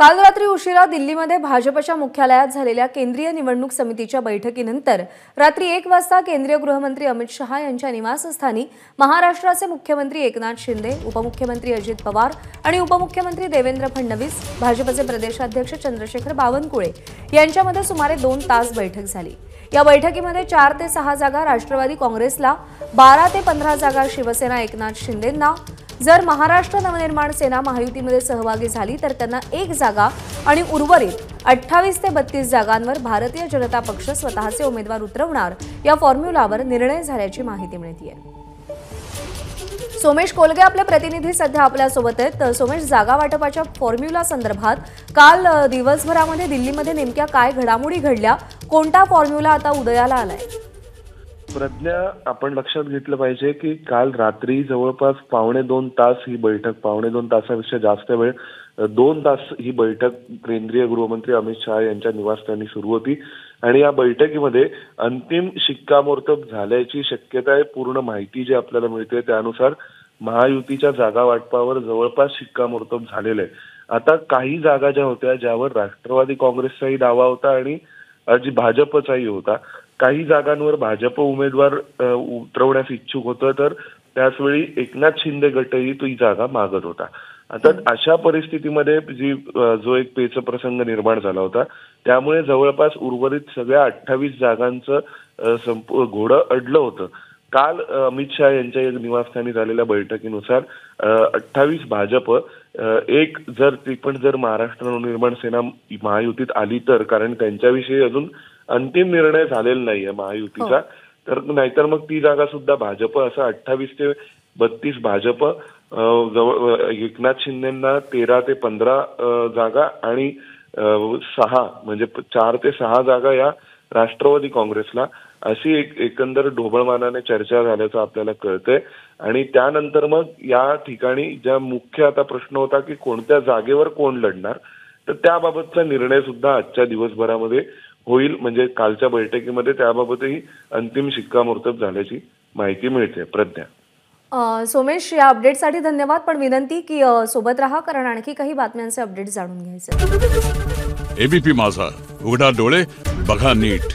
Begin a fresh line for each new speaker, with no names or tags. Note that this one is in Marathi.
काल रात्री उशिरा दिल्लीमध्ये भाजपच्या मुख्यालयात झालेल्या केंद्रीय निवडणूक समितीच्या बैठकीनंतर रात्री 1 वाजता केंद्रीय गृहमंत्री अमित शहा यांच्या निवासस्थानी महाराष्ट्राचे मुख्यमंत्री एकनाथ शिंदे, उपमुख्यमंत्री अजित पवार आणि उपमुख्यमंत्री देवेंद्र फडणवीस, भाजपचे प्रदेशाध्यक्ष चंद्रशेखर बावनकुळे यांच्यामध्ये सुमारे 2 तास बैठक झाली। या बैठकीमध्ये 4 ते 6 जागा राष्ट्रवादी काँग्रेसला, 12 ते 15 जागा शिवसेना एकनाथ शिंदेंना, जर महाराष्ट्र नवनिर्माण सेना महायुतीमध्ये सहभागी झाली तर त्यांना 1 जागा आणि उर्वरित 28 ते 32 जागांवर भारतीय जनता पक्ष स्वतःचे उमेदवार उतरवणार या फॉर्म्युलावर निर्णय झाल्याची माहिती मिळते। सोमेश कोलगे आपले प्रतिनिधी सध्या आपल्या सोबत आहेत। सोमेश, जागा वाटपाच्या फॉर्म्युला संदर्भात काल दिवसभरामध्ये दिल्लीमध्ये नेमक्या काय घडामोडी घडल्या, कोणता फॉर्म्युला आता उदयाला आलाय?
प्रज्ञा, आपण लक्षात घेतलं पाहिजे की काल रात्री जवळपास 2.25 तास ही बैठक, 2.25 तासापेक्षा जास्त वेळ 2 तास ही बैठक केंद्रीय गृहमंत्री अमित शहा यांच्या निवासस्थानी सुरू होती आणि या बैठकीमध्ये अंतिम शिक्कामोर्तब झाल्याची शक्यता आहे। पूर्ण माहिती जी आपल्याला मिळते त्यानुसार महायुतीच्या जागा वाटपावर जवळपास शिक्कामोर्तब झालेलं आहे। आता काही जागा ज्या होत्या ज्यावर राष्ट्रवादी काँग्रेसचाही दावा होता आणि भाजपचाही होता, काही जागांवर भाजप उमेदवार उतरवण्यास इच्छुक होतं, तर त्याचवेळी एकनाथ शिंदे गटही ती जागा मागत होता। आता अशा परिस्थितीमध्ये जो एक पेचप्रसंग निर्माण झाला होता, त्यामुळे जवळपास उर्वरित सगळ्या 28 जागांचं घोडं अडलं होतं। काल अमित शहा यांच्या निवासस्थानी झालेल्या बैठकीनुसार 28 भाजप, एक जर महाराष्ट्र नवनिर्माण सेना महायुतीत आली तर, कारण त्यांच्याविषयी अजून अंतिम निर्णय झालेला नाहीये महायुतीचा, तर नाहीतर मग ती जागा सुद्धा भाजप, असं 28 ते 32 भाजप, एकनाथ शिंदेंना 13 ते 15 जागा आणि 6 म्हणजे 4 ते 6 जागा या राष्ट्रवादी काँग्रेसला, अशी एकंदर ढोबळमानाने चर्चा झाल्याचं आपल्याला कळतंय। आणि त्यानंतर मग या ठिकाणी ज्या मुख्य आता प्रश्न होता की कोणत्या जागेवर कोण लढणार, तर त्याबाबतचा निर्णय सुद्धा आजच्या दिवसभरामध्ये होईल। म्हणजे कालच्या बैठकीमध्ये त्याबाबतही अंतिम शिक्कामोर्तब झाल्याची माहिती मिळते। प्रज्ञा,
सोमेश, या अपडेटसाठी धन्यवाद, पण विनंती की सोबत राहा, कारण आणखी काही बातम्यांचे अपडेट जाणून घ्यायचे।
एबीपी माझा, उघडा डोळे बघा नीट।